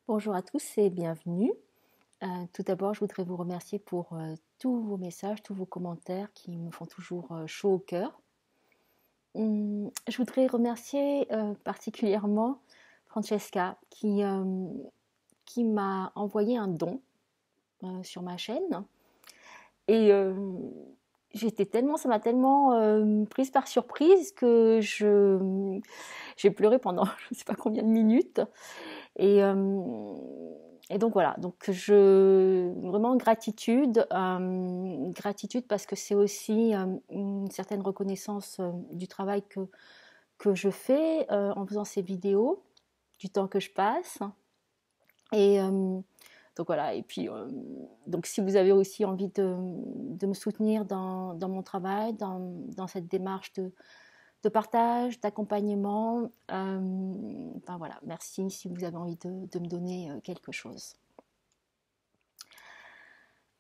Bonjour à tous et bienvenue. Tout d'abord, je voudrais vous remercier pour tous vos messages, tous vos commentaires qui me font toujours chaud au cœur. Je voudrais remercier particulièrement Francesca qui m'a envoyé un don sur ma chaîne. Et ça m'a tellement prise par surprise que j'ai pleuré pendant je ne sais pas combien de minutes. Et, euh, et donc voilà, vraiment gratitude parce que c'est aussi une certaine reconnaissance du travail que je fais en faisant ces vidéos, du temps que je passe. Et donc voilà, et puis donc si vous avez aussi envie de me soutenir dans mon travail, dans cette démarche de partage, d'accompagnement. Enfin voilà, merci si vous avez envie de me donner quelque chose.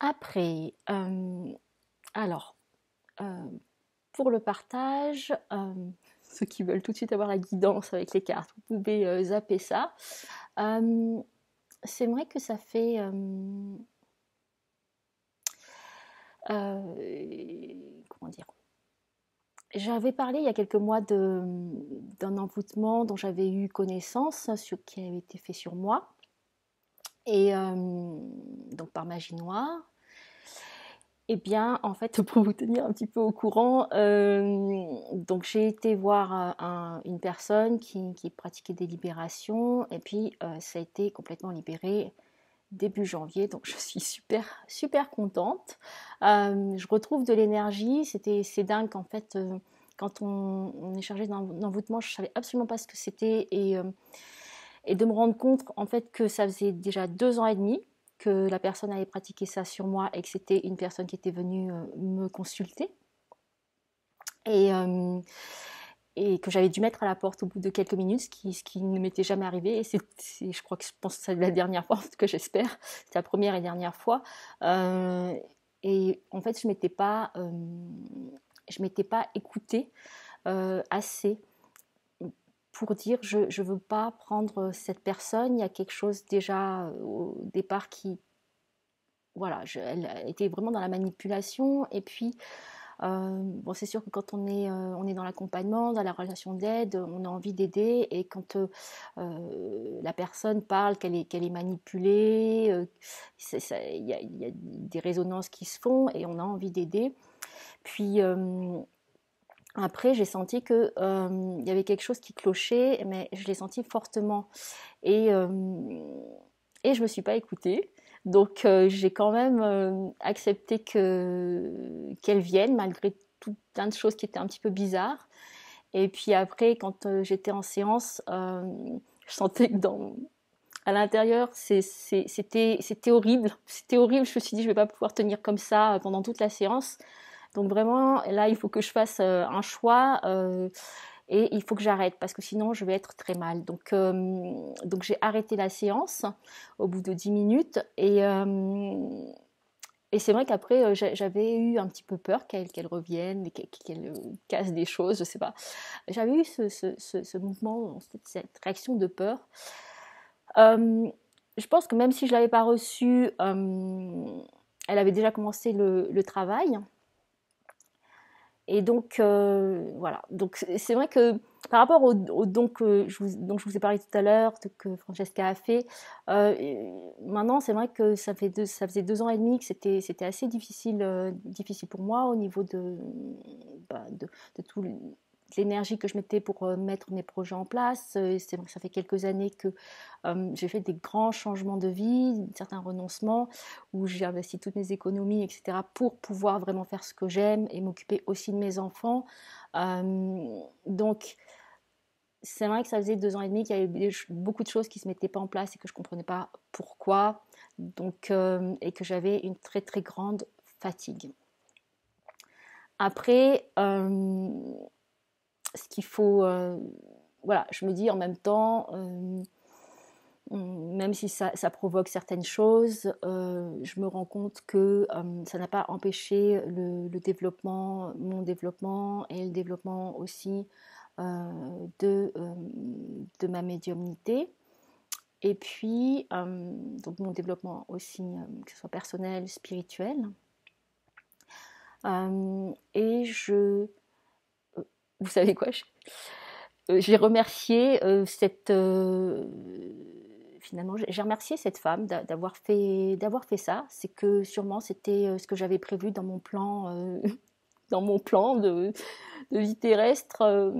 Après, alors, euh, pour le partage, ceux qui veulent tout de suite avoir la guidance avec les cartes, vous pouvez zapper ça. C'est vrai que ça fait... comment dire, j'avais parlé il y a quelques mois d'un envoûtement dont j'avais eu connaissance, qui avait été fait sur moi, et donc par magie noire. Eh bien, en fait, pour vous tenir un petit peu au courant, donc j'ai été voir une personne qui pratiquait des libérations, et puis ça a été complètement libéré début janvier, donc je suis super contente. Je retrouve de l'énergie, c'est dingue en fait. Quand on est chargé d'un envoûtement, je savais absolument pas ce que c'était et de me rendre compte en fait que ça faisait déjà 2 ans et demi que la personne avait pratiqué ça sur moi et que c'était une personne qui était venue me consulter et, euh, et que j'avais dû mettre à la porte au bout de quelques minutes, ce qui ne m'était jamais arrivé. Et je pense que c'est la dernière fois, en tout cas j'espère, c'est la première et dernière fois. Euh, et en fait, je m'étais pas écoutée assez pour dire je veux pas prendre cette personne. Il y a quelque chose déjà au départ qui voilà, elle était vraiment dans la manipulation. Et puis bon, c'est sûr que quand on est dans l'accompagnement, dans la relation d'aide, on a envie d'aider. Et quand la personne parle qu'elle est manipulée, y a des résonances qui se font et on a envie d'aider. Puis après, j'ai senti que il y avait quelque chose qui clochait, mais je l'ai senti fortement. Et, euh, et je me suis pas écoutée. Donc j'ai quand même accepté qu'elle vienne malgré tout plein de choses qui étaient un petit peu bizarres. Et puis après, quand j'étais en séance, je sentais que à l'intérieur, c'était horrible. C'était horrible. Je me suis dit, je vais pas pouvoir tenir comme ça pendant toute la séance. Donc vraiment, là, il faut que je fasse un choix. Et il faut que j'arrête parce que sinon je vais être très mal. Donc j'ai arrêté la séance au bout de 10 minutes et c'est vrai qu'après j'avais eu un petit peu peur qu'elle revienne, qu'elle casse des choses, je sais pas. J'avais eu ce mouvement, cette réaction de peur. Euh, je pense que même si je l'avais pas reçue, elle avait déjà commencé le travail. Et donc, voilà. Donc, c'est vrai que par rapport au don dont je vous ai parlé tout à l'heure, que Francesca a fait, maintenant, c'est vrai que ça faisait 2 ans et demi que c'était assez difficile, difficile pour moi au niveau de tout l'énergie que je mettais pour mettre mes projets en place. C'est vrai que ça fait quelques années que j'ai fait des grands changements de vie, certains renoncements, où j'ai investi toutes mes économies, etc., pour pouvoir vraiment faire ce que j'aime et m'occuper aussi de mes enfants. Donc, c'est vrai que ça faisait 2 ans et demi qu'il y avait beaucoup de choses qui ne se mettaient pas en place et que je ne comprenais pas pourquoi. Donc, et que j'avais une très grande fatigue. Après, ce qu'il faut, voilà, je me dis en même temps, même si ça provoque certaines choses, je me rends compte que ça n'a pas empêché mon développement et le développement aussi euh, de, euh, de ma médiumnité. Et puis, donc mon développement aussi, que ce soit personnel, spirituel. Et vous savez quoi, j'ai remercié finalement, j'ai remercié cette femme d'avoir fait ça. C'est que sûrement c'était ce que j'avais prévu dans mon plan, dans mon plan de vie terrestre,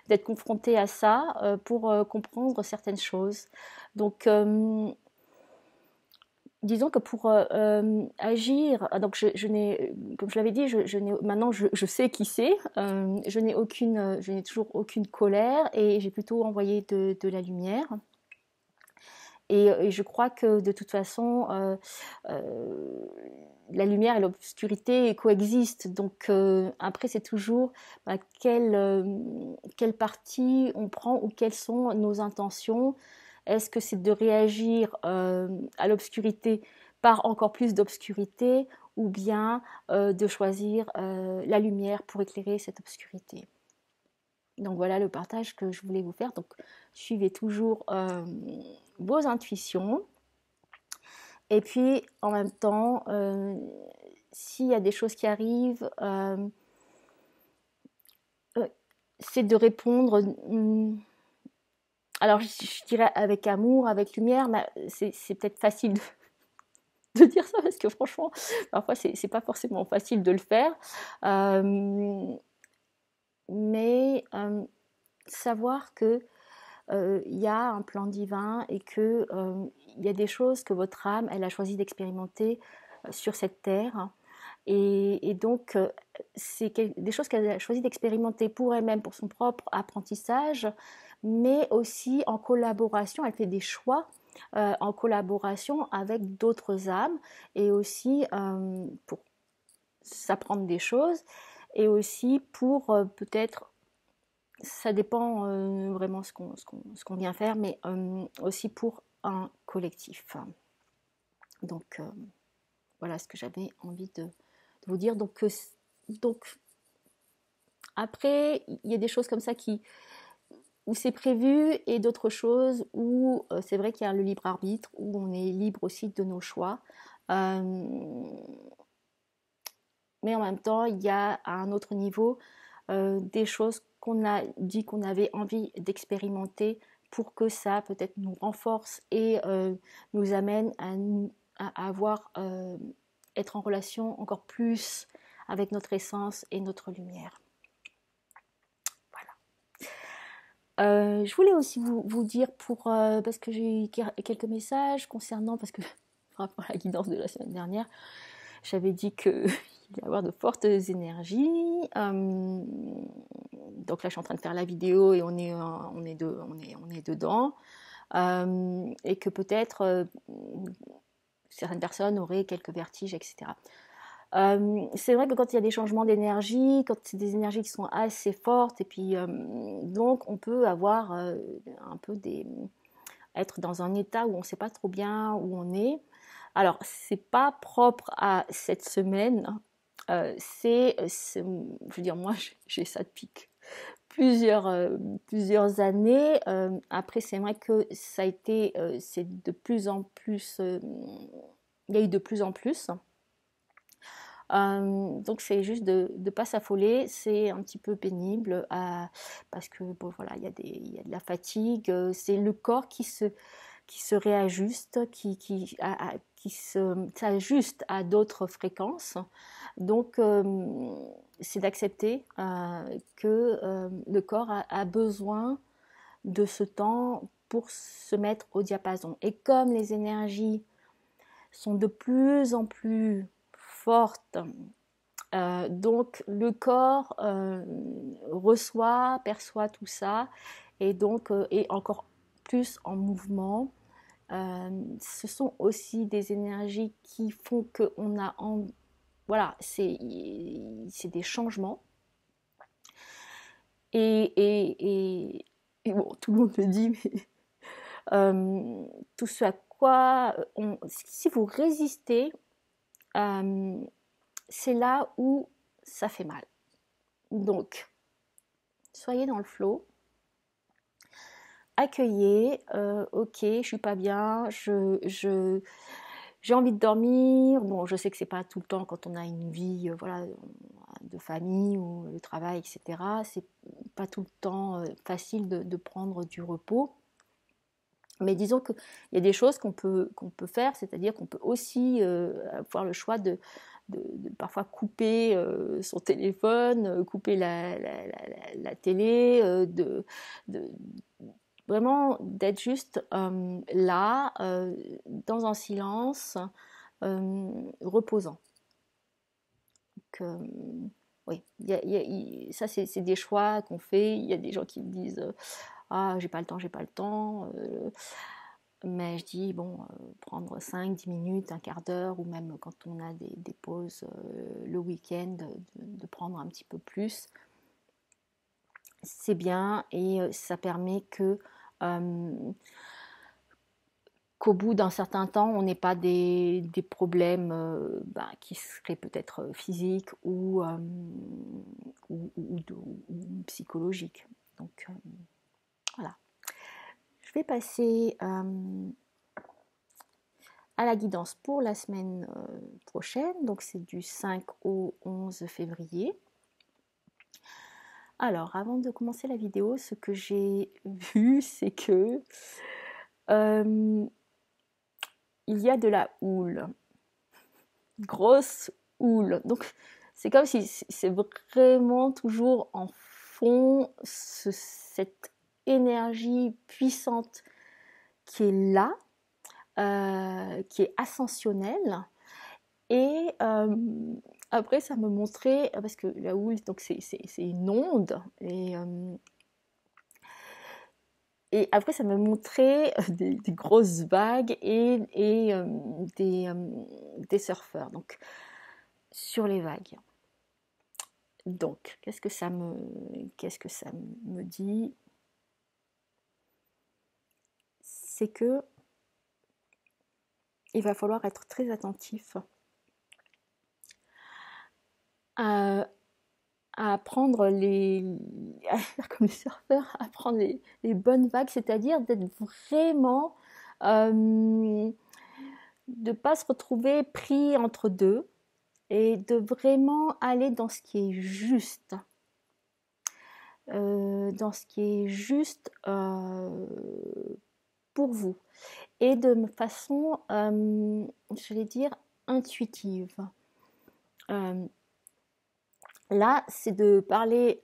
d'être confrontée à ça pour comprendre certaines choses. Donc, disons que pour agir, donc je n'ai, comme je l'avais dit, maintenant je sais qui c'est. Je n'ai toujours aucune colère et j'ai plutôt envoyé de la lumière. Et je crois que de toute façon, la lumière et l'obscurité coexistent. Donc après, c'est toujours quelle partie on prend ou quelles sont nos intentions. Est-ce que c'est de réagir à l'obscurité par encore plus d'obscurité ou bien de choisir la lumière pour éclairer cette obscurité? Donc voilà le partage que je voulais vous faire. Donc suivez toujours vos intuitions. Et puis en même temps, s'il y a des choses qui arrivent, c'est de répondre. Alors je dirais avec amour, avec lumière, mais c'est peut-être facile de dire ça parce que franchement, parfois c'est pas forcément facile de le faire. Mais savoir que il y a un plan divin et que il y a des choses que votre âme elle a choisi d'expérimenter sur cette terre et donc c'est des choses qu'elle a choisi d'expérimenter pour elle-même, pour son propre apprentissage, mais aussi en collaboration. Elle fait des choix en collaboration avec d'autres âmes et aussi pour s'apprendre des choses et aussi pour peut-être, ça dépend vraiment ce qu'on vient faire, mais aussi pour un collectif. Donc voilà ce que j'avais envie de vous dire. Donc après, il y a des choses comme ça où c'est prévu et d'autres choses où c'est vrai qu'il y a le libre arbitre, où on est libre aussi de nos choix. Mais en même temps, il y a à un autre niveau des choses qu'on a dit qu'on avait envie d'expérimenter pour que ça peut-être nous renforce et nous amène à avoir, être en relation encore plus avec notre essence et notre lumière. Voilà. Je voulais aussi vous dire parce que j'ai eu quelques messages concernant, parce que par rapport à la guidance de la semaine dernière, j'avais dit qu'il y avoir de fortes énergies. Donc là, je suis en train de faire la vidéo et on est dedans. Et que peut-être certaines personnes auraient quelques vertiges, etc. C'est vrai que quand il y a des changements d'énergie, quand c'est des énergies qui sont assez fortes, et puis donc on peut avoir un peu être dans un état où on ne sait pas trop bien où on est. Alors, c'est pas propre à cette semaine. Je veux dire, moi, j'ai ça depuis plusieurs années. Après, c'est vrai que ça a été, c'est de plus en plus, il y a eu de plus en plus. Donc c'est juste de ne pas s'affoler, c'est un petit peu pénible parce que bon voilà, il y a de la fatigue, c'est le corps qui se réajuste, qui s'ajuste à d'autres fréquences. Donc, c'est d'accepter que le corps a besoin de ce temps pour se mettre au diapason. Et comme les énergies sont de plus en plus fortes, donc le corps perçoit tout ça, et donc est encore plus en mouvement. Ce sont aussi des énergies qui font qu'on a voilà, c'est des changements. Et bon, tout le monde le dit, mais tout ce à quoi si vous résistez, c'est là où ça fait mal. Donc, soyez dans le flow. accueillez, ok, je suis pas bien, j'ai envie de dormir. Bon, je sais que c'est pas tout le temps quand on a une vie, voilà, de famille ou le travail, etc. C'est pas tout le temps facile de prendre du repos. Mais disons qu'il y a des choses qu'on peut faire, c'est-à-dire qu'on peut aussi avoir le choix de parfois couper son téléphone, couper la télé, vraiment d'être juste là, dans un silence reposant. Donc, oui, ça c'est des choix qu'on fait. Il y a des gens qui me disent ah, j'ai pas le temps, j'ai pas le temps. Mais je dis, bon, prendre 5-10 minutes, un quart d'heure, ou même quand on a des pauses le week-end, de prendre un petit peu plus, c'est bien et ça permet qu'au bout d'un certain temps, on n'ait pas des problèmes qui seraient peut-être physiques ou psychologiques. Donc voilà. Je vais passer à la guidance pour la semaine prochaine. Donc c'est du 5 au 11 février. Alors, avant de commencer la vidéo, ce que j'ai vu, c'est que il y a de la houle. Grosse houle. Donc, c'est comme si c'est vraiment toujours en fond cette énergie puissante qui est là, qui est ascensionnelle. Et après, ça me montrait, parce que la houle, donc c'est une onde, et après, ça me montrait des grosses vagues et des surfeurs, donc sur les vagues. Donc, qu'est-ce que ça me dit? C'est que il va falloir être très attentif à prendre comme les surfeurs, à prendre les bonnes vagues, c'est-à-dire d'être vraiment de ne pas se retrouver pris entre deux et de vraiment aller dans ce qui est juste. Dans ce qui est juste pour vous. Et de façon, j'allais dire, intuitive. Là, c'est de parler,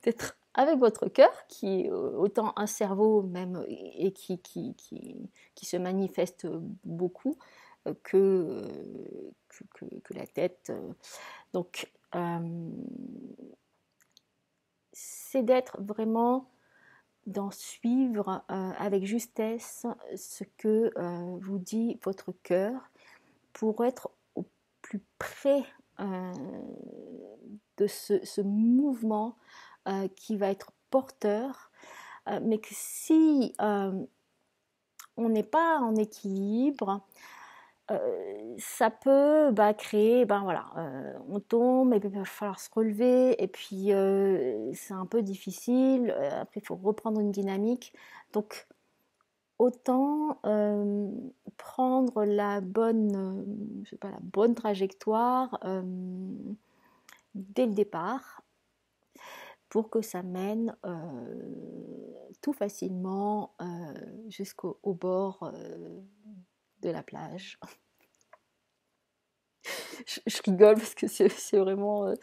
d'être avec votre cœur, qui est autant un cerveau même, et qui se manifeste beaucoup que la tête. Donc, c'est d'être vraiment dans suivre avec justesse ce que vous dit votre cœur pour être au plus près de ce mouvement qui va être porteur, mais que si on n'est pas en équilibre, ça peut créer, voilà, on tombe et puis il va falloir se relever et puis c'est un peu difficile, après il faut reprendre une dynamique, donc autant prendre la bonne trajectoire dès le départ pour que ça mène tout facilement jusqu'au bord de la plage. je rigole parce que c'est vraiment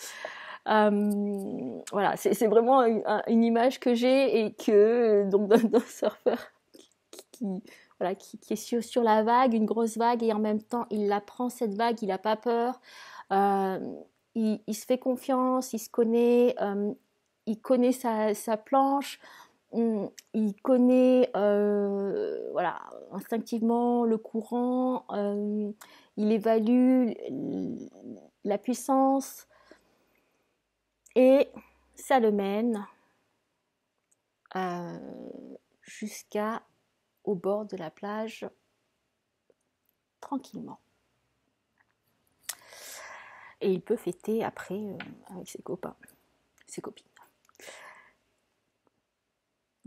voilà, c'est vraiment une image que j'ai et que donc d'un surfeur qui est sur la vague, une grosse vague, et en même temps il la prend cette vague, il n'a pas peur, il se fait confiance, il se connaît, il connaît sa planche, il connaît voilà, instinctivement le courant, il évalue la puissance et ça le mène jusqu'au bord de la plage tranquillement. Et il peut fêter après avec ses copains, ses copines.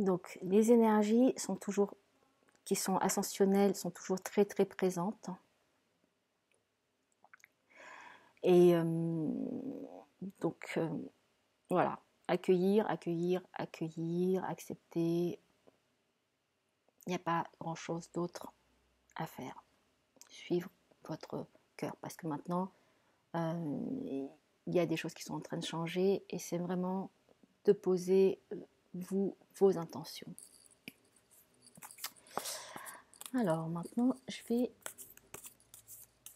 Donc les énergies sont toujours, qui sont ascensionnelles, sont toujours très très présentes. Et donc voilà, accueillir, accueillir, accueillir, accepter. Il n'y a pas grand-chose d'autre à faire. Suivre votre cœur, parce que maintenant, il y a des choses qui sont en train de changer et c'est vraiment de poser vos intentions. Alors maintenant, je vais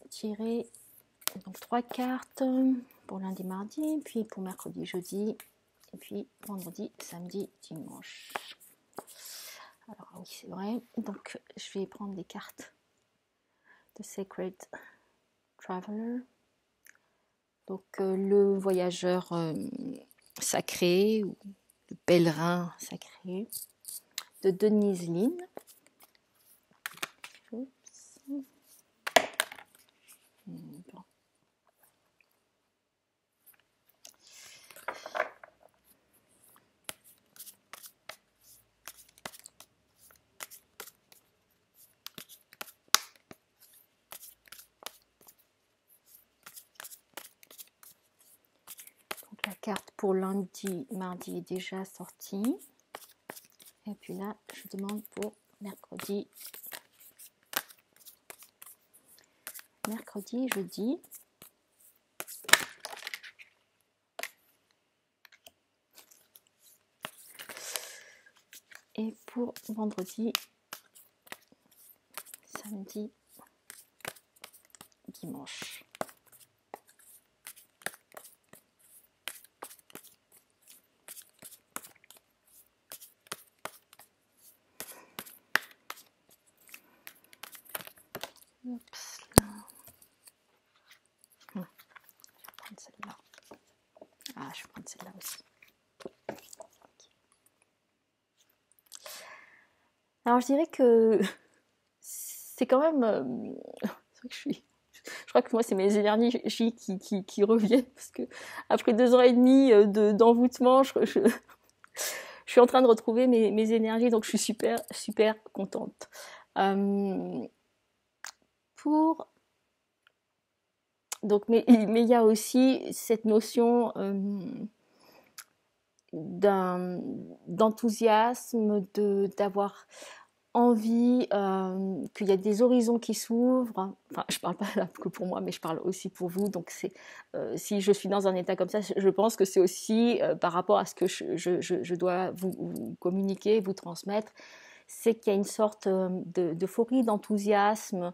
tirer donc 3 cartes pour lundi, mardi, puis pour mercredi, jeudi, et puis vendredi, samedi, dimanche. Alors oui, c'est vrai. Donc je vais prendre des cartes de Sacred Traveler. Donc le voyageur sacré, ou le pèlerin sacré, de Denise Linn. Bon. Donc la carte pour lundi, mardi est déjà sortie. Et puis là, je demande pour mercredi, jeudi. Et pour vendredi, samedi, dimanche. Oups, là. Je vais prendre celle-là. Ah, je vais prendre celle-là aussi. Alors, je dirais que c'est quand même... c'est vrai que je crois que moi, c'est mes énergies qui reviennent, parce que après 2 ans et demi d'envoûtement, je suis en train de retrouver mes énergies, donc je suis super, super contente. Donc, mais il y a aussi cette notion d'enthousiasme, d'avoir envie qu'il y a des horizons qui s'ouvrent. Enfin, je parle pas là que pour moi, mais je parle aussi pour vous. Donc, si je suis dans un état comme ça, je pense que c'est aussi par rapport à ce que je dois vous communiquer, vous transmettre. C'est qu'il y a une sorte d'euphorie, d'enthousiasme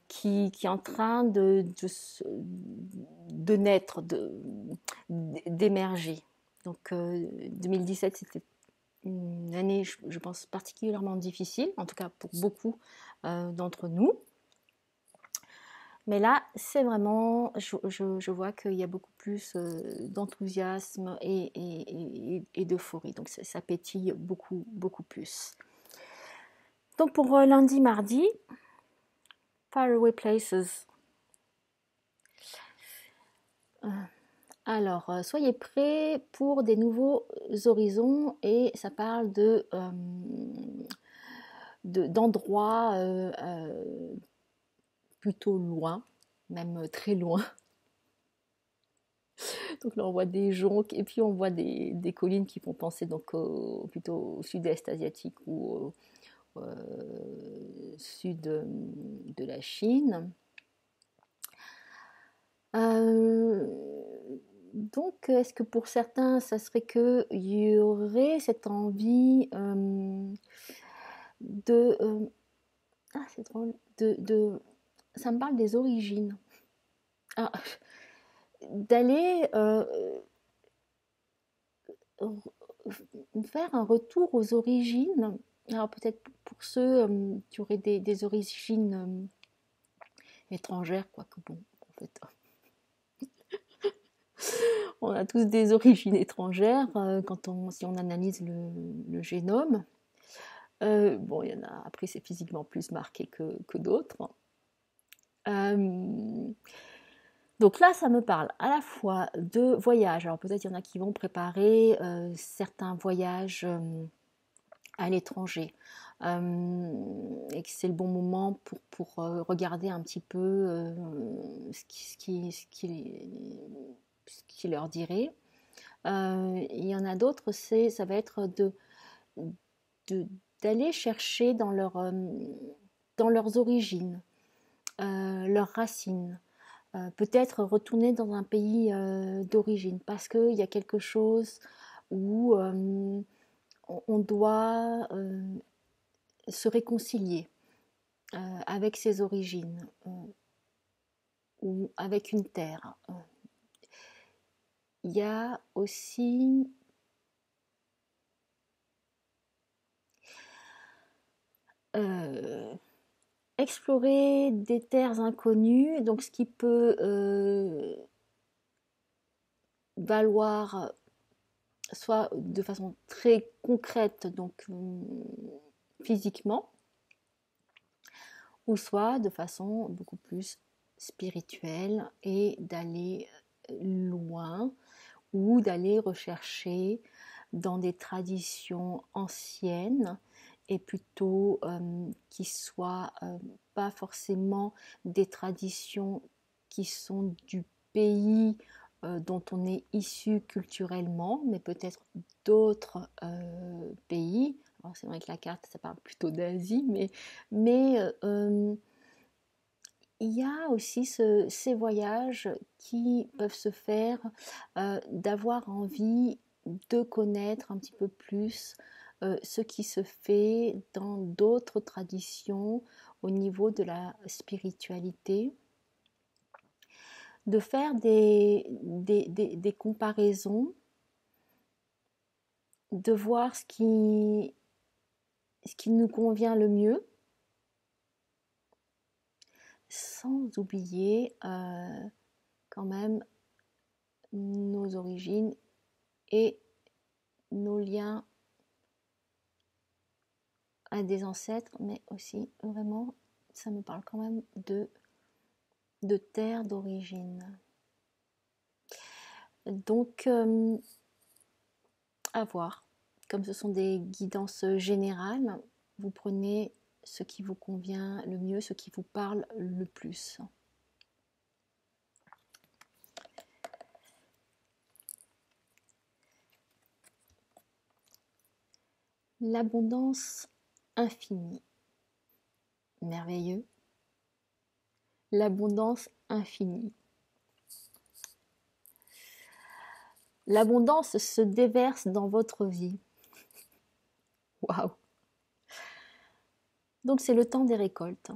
qui est en train de naître, d'émerger. Donc 2017, c'était une année, je pense, particulièrement difficile, en tout cas pour beaucoup d'entre nous. Mais là, c'est vraiment, je vois qu'il y a beaucoup plus d'enthousiasme et d'euphorie. Donc ça pétille beaucoup, beaucoup plus. Donc pour lundi, mardi, Faraway Places. Alors, soyez prêts pour des nouveaux horizons et ça parle d'endroits plutôt loin, même très loin. Donc là, on voit des joncs et puis on voit des collines qui font penser donc plutôt au sud-est asiatique ou au sud de la Chine. Donc, est-ce que pour certains, ça serait qu'il y aurait cette envie ah, c'est drôle, ça me parle des origines. Ah, d'aller faire un retour aux origines. Alors peut-être pour ceux qui auraient des origines étrangères, quoique bon, en fait, on a tous des origines étrangères si on analyse le génome. Bon, il y en a, après c'est physiquement plus marqué que d'autres. Donc là, ça me parle à la fois de voyages. Alors peut-être il y en a qui vont préparer certains voyages à l'étranger. Et que c'est le bon moment pour regarder un petit peu ce qui leur dirait. Il y en a d'autres, ça va être d'aller chercher dans leurs origines, leurs racines. Peut-être retourner dans un pays d'origine parce qu'il y a quelque chose où on doit se réconcilier avec ses origines ou avec une terre. Il y a aussi explorer des terres inconnues, donc ce qui peut valoir soit de façon très concrète, donc physiquement, ou soit de façon beaucoup plus spirituelle et d'aller loin ou d'aller rechercher dans des traditions anciennes et plutôt qui soient pas forcément des traditions qui sont du pays dont on est issu culturellement, mais peut-être d'autres pays. Alors c'est vrai que la carte, ça parle plutôt d'Asie, mais il y a aussi ces voyages qui peuvent se faire, d'avoir envie de connaître un petit peu plus ce qui se fait dans d'autres traditions au niveau de la spiritualité, de faire des comparaisons, de voir ce qui nous convient le mieux, sans oublier quand même nos origines et nos liens à des ancêtres, mais aussi vraiment, ça me parle quand même de terre d'origine. Donc, à voir. Comme ce sont des guidances générales, vous prenez ce qui vous convient le mieux, ce qui vous parle le plus. L'abondance infinie. Merveilleux. L'abondance infinie. L'abondance se déverse dans votre vie. Waouh! Donc c'est le temps des récoltes.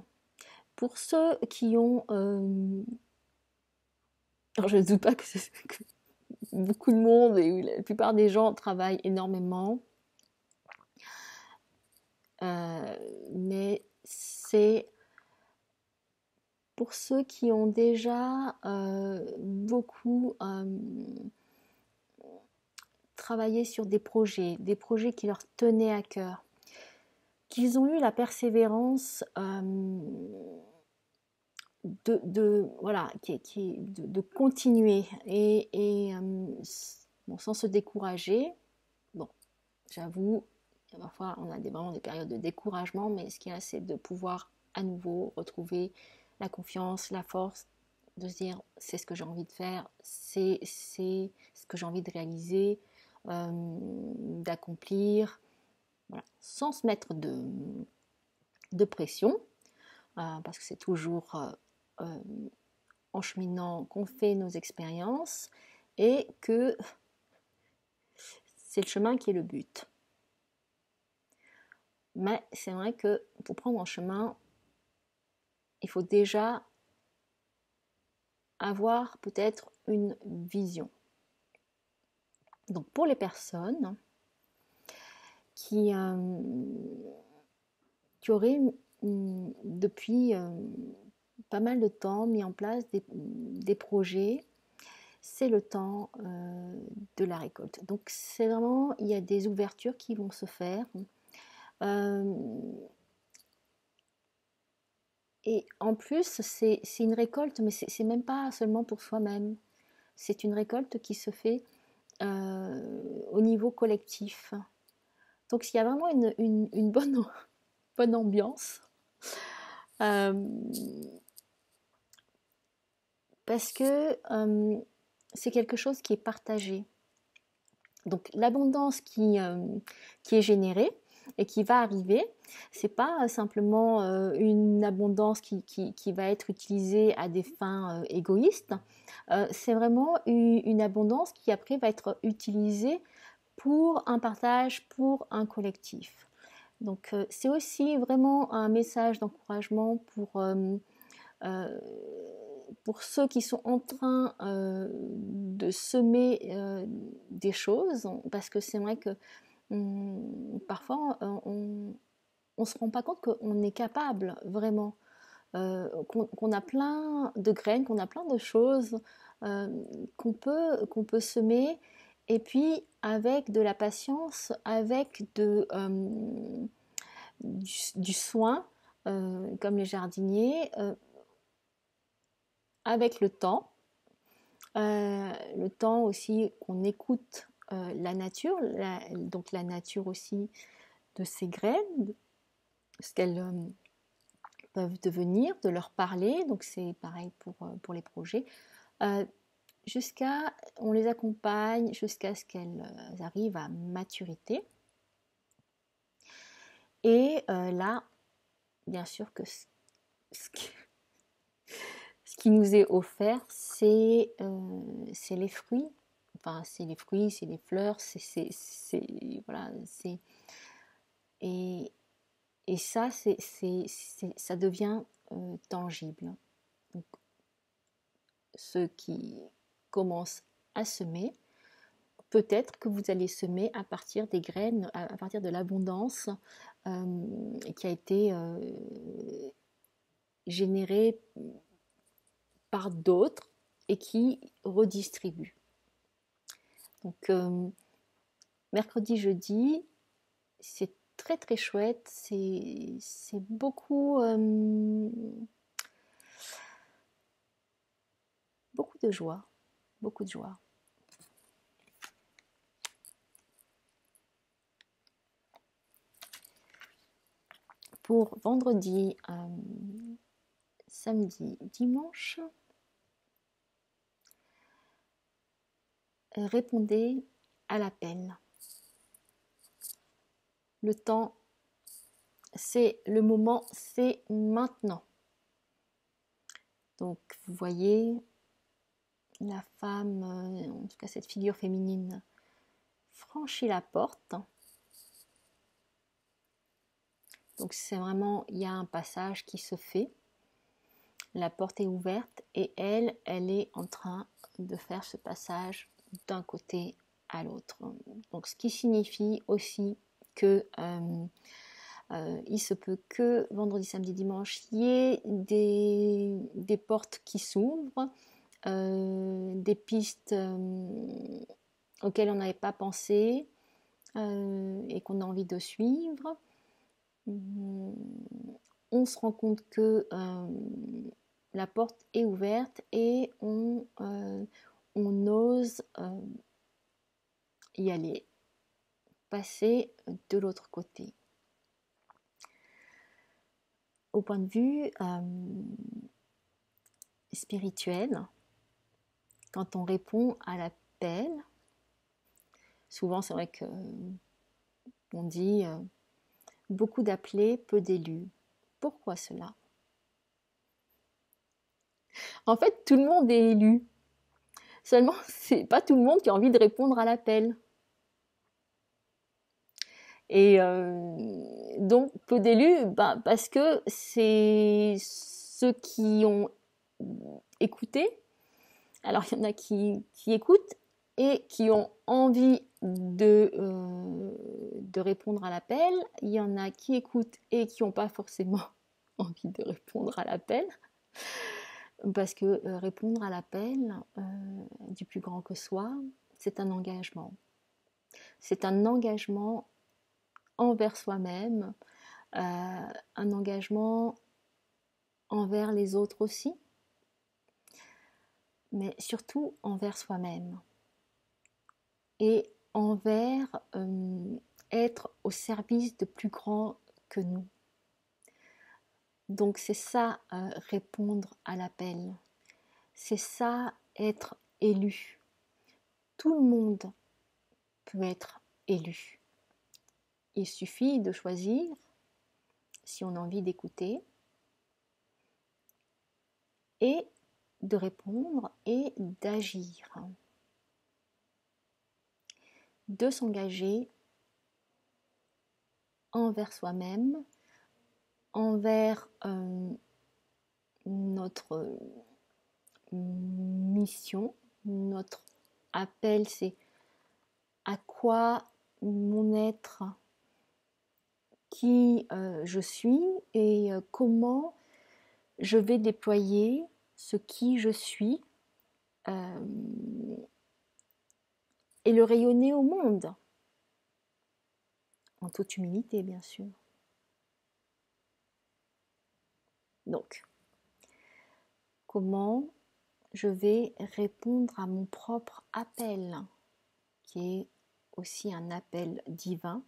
Pour ceux qui ont... alors je ne doute pas que beaucoup de monde et la plupart des gens travaillent énormément. Mais c'est pour ceux qui ont déjà beaucoup travaillé sur des projets qui leur tenaient à cœur, qu'ils ont eu la persévérance de continuer et bon, sans se décourager. Bon, j'avoue, parfois on a vraiment des périodes de découragement, mais ce qu'il y a, c'est de pouvoir à nouveau retrouver la confiance, la force, de se dire c'est ce que j'ai envie de faire, c'est ce que j'ai envie de réaliser, d'accomplir, voilà, sans se mettre de pression, parce que c'est toujours en cheminant qu'on fait nos expériences et que c'est le chemin qui est le but. Mais c'est vrai que pour prendre un chemin, il faut déjà avoir peut-être une vision. Donc pour les personnes qui auraient depuis pas mal de temps mis en place des projets, c'est le temps de la récolte. Donc c'est vraiment, il y a des ouvertures qui vont se faire. Et en plus, c'est une récolte, mais c'est même pas seulement pour soi-même. C'est une récolte qui se fait au niveau collectif. Donc il y a vraiment une bonne ambiance. Parce que c'est quelque chose qui est partagé. Donc l'abondance qui est générée et qui va arriver, c'est pas simplement une abondance qui va être utilisée à des fins égoïstes, c'est vraiment une abondance qui après va être utilisée pour un partage, pour un collectif. Donc c'est aussi vraiment un message d'encouragement pour ceux qui sont en train de semer des choses, parce que c'est vrai que parfois on ne se rend pas compte qu'on est capable vraiment, qu'on a plein de graines, qu'on a plein de choses qu'on peut semer, et puis avec de la patience, avec du soin, comme les jardiniers, avec le temps aussi qu'on écoute la nature, donc la nature aussi de ces graines, ce qu'elles peuvent devenir, de leur parler, donc c'est pareil pour les projets, on les accompagne jusqu'à ce qu'elles arrivent à maturité. Et là, bien sûr que ce qui nous est offert, c'est les fruits. Enfin, c'est les fruits, c'est les fleurs, voilà, et ça, ça devient tangible. Donc, ceux qui commencent à semer, peut-être que vous allez semer à partir des graines, à partir de l'abondance qui a été générée par d'autres et qui redistribue. Donc mercredi, jeudi, c'est très très chouette, c'est beaucoup de joie, beaucoup de joie. Pour vendredi, samedi, dimanche, répondez à l'appel. Le temps, c'est le moment, c'est maintenant. Donc vous voyez la femme, en tout cas cette figure féminine, franchit la porte. Donc c'est vraiment, il y a un passage qui se fait. La porte est ouverte et elle est en train de faire ce passage d'un côté à l'autre. Donc ce qui signifie aussi que il se peut que vendredi, samedi, dimanche, il y ait des portes qui s'ouvrent, des pistes auxquelles on n'avait pas pensé et qu'on a envie de suivre. On se rend compte que la porte est ouverte et on ose y aller, passer de l'autre côté. Au point de vue spirituel, quand on répond à l'appel, souvent c'est vrai que on dit beaucoup d'appelés, peu d'élus. Pourquoi cela? En fait, tout le monde est élu. Seulement, c'est pas tout le monde qui a envie de répondre à l'appel. Et donc, peu d'élus, parce que c'est ceux qui ont écouté. Alors, il y en a qui écoutent et qui ont envie de répondre à l'appel. Il y en a qui écoutent et qui n'ont pas forcément envie de répondre à l'appel. Parce que répondre à l'appel du plus grand que soi, c'est un engagement. C'est un engagement envers soi-même, un engagement envers les autres aussi, mais surtout envers soi-même et envers être au service de plus grand que nous. Donc c'est ça, répondre à l'appel. C'est ça, être élu. Tout le monde peut être élu. Il suffit de choisir, si on a envie d'écouter, et de répondre et d'agir. De s'engager envers soi-même, envers notre mission, notre appel, c'est à quoi mon être, qui je suis et comment je vais déployer ce qui je suis et le rayonner au monde, en toute humilité bien sûr. Donc, comment je vais répondre à mon propre appel, qui est aussi un appel divin.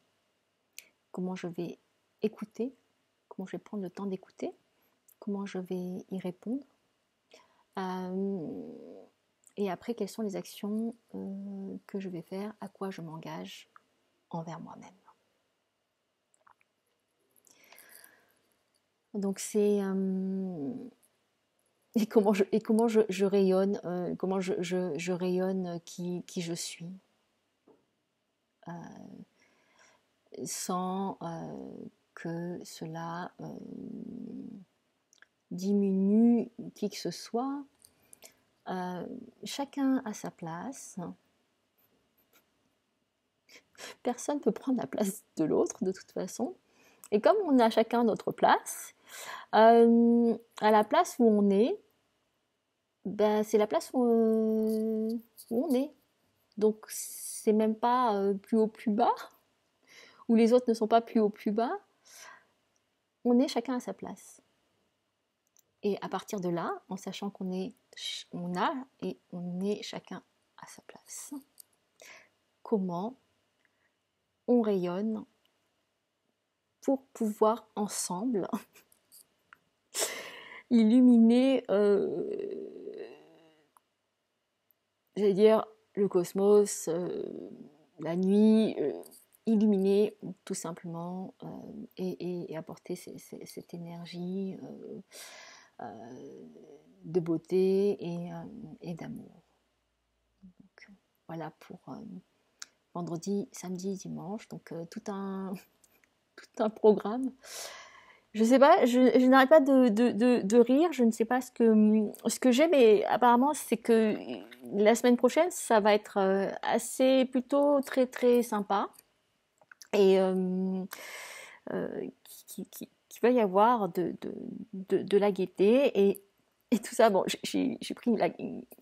Comment je vais écouter, comment je vais prendre le temps d'écouter, comment je vais y répondre. Et après, quelles sont les actions que je vais faire, à quoi je m'engage envers moi-même. Donc c'est... et comment je rayonne, comment je rayonne qui je suis. Sans que cela diminue qui que ce soit. Chacun a sa place. Personne ne peut prendre la place de l'autre de toute façon. Et comme on a chacun notre place, à la place où on est, ben, c'est la place où on est. Donc c'est même pas plus haut, plus bas, où les autres ne sont pas plus haut, plus bas. On est chacun à sa place. Et à partir de là, en sachant on est chacun à sa place, comment on rayonne pour pouvoir ensemble illuminer, j'allais dire, le cosmos, la nuit, illuminer tout simplement et apporter cette énergie de beauté et d'amour. Donc, voilà pour vendredi, samedi, dimanche, donc tout un programme. Je sais pas, je n'arrête pas de rire, je ne sais pas ce que j'ai, mais apparemment c'est que la semaine prochaine ça va être assez plutôt très très sympa et qui va y avoir de la gaieté et tout ça. Bon, j'ai pris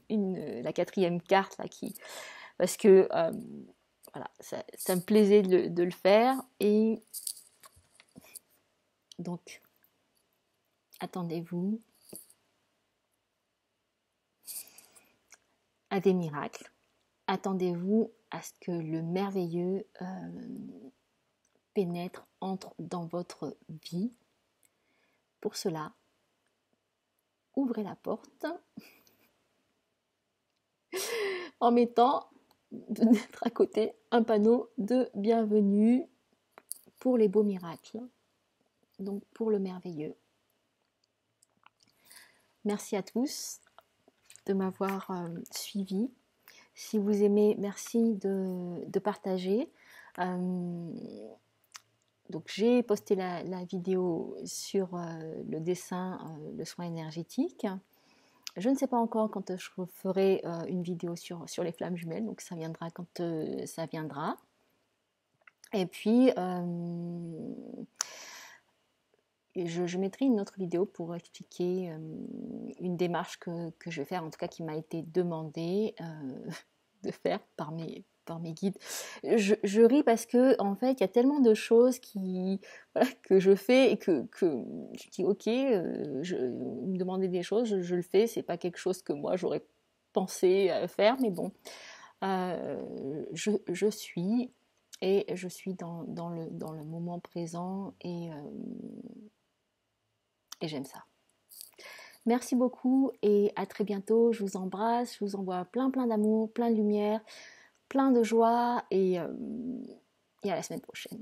la quatrième carte là parce que voilà, ça me plaisait de le faire et donc attendez-vous à des miracles, attendez-vous à ce que le merveilleux pénètre, entre dans votre vie. Pour cela, ouvrez la porte en mettant à côté un panneau de bienvenue pour les beaux miracles, donc pour le merveilleux. Merci à tous de m'avoir suivi. Si vous aimez, merci de partager. Donc j'ai posté la vidéo sur le dessin, le soin énergétique. Je ne sais pas encore quand je ferai une vidéo sur les flammes jumelles, donc ça viendra quand ça viendra. Et puis je mettrai une autre vidéo pour expliquer une démarche que je vais faire, en tout cas qui m'a été demandée de faire par mes guides. Je ris parce que en fait il y a tellement de choses que je fais et que je dis ok, me demander des choses, je le fais, c'est pas quelque chose que moi j'aurais pensé faire, mais bon, je suis et je suis dans le moment présent et j'aime ça. Merci beaucoup et à très bientôt. Je vous embrasse, je vous envoie plein d'amour, plein de lumière, plein de joie et à la semaine prochaine.